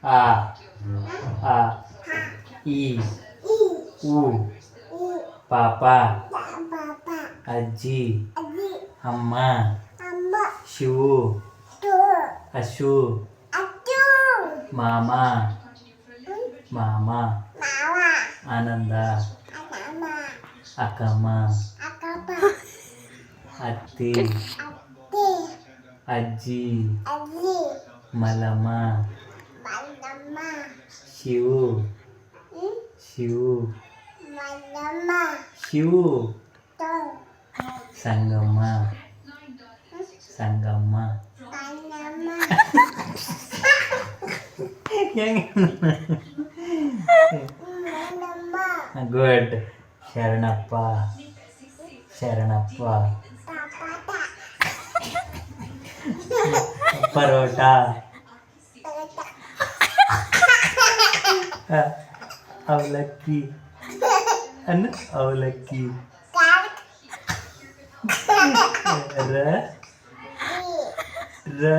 ಆ ಆ ಈ ಉ ಪಾಪ ಅಜ್ಜಿ ಅಮ್ಮ ಶಿವು ಅಶು ಮಾಮ ಮಾಮ ಆನಂದ ಅಕ್ಕಮ್ಮ ಅತ್ತಿ ಅಜ್ಜಿ ಮಲಮ್ಮ ಶಿವು ಶಿವು ಶಿವು ಸಂಗಮ್ಮ ಸಂಗಮ್ಮ ಗುಡ್ ಶರಣಪ್ಪ ಶರಣಪ್ಪ ಪರೋಟ ಅವಲಕ್ಕಿ ಅನ್ನ ಅವಲಕ್ಕಿ ರ ರ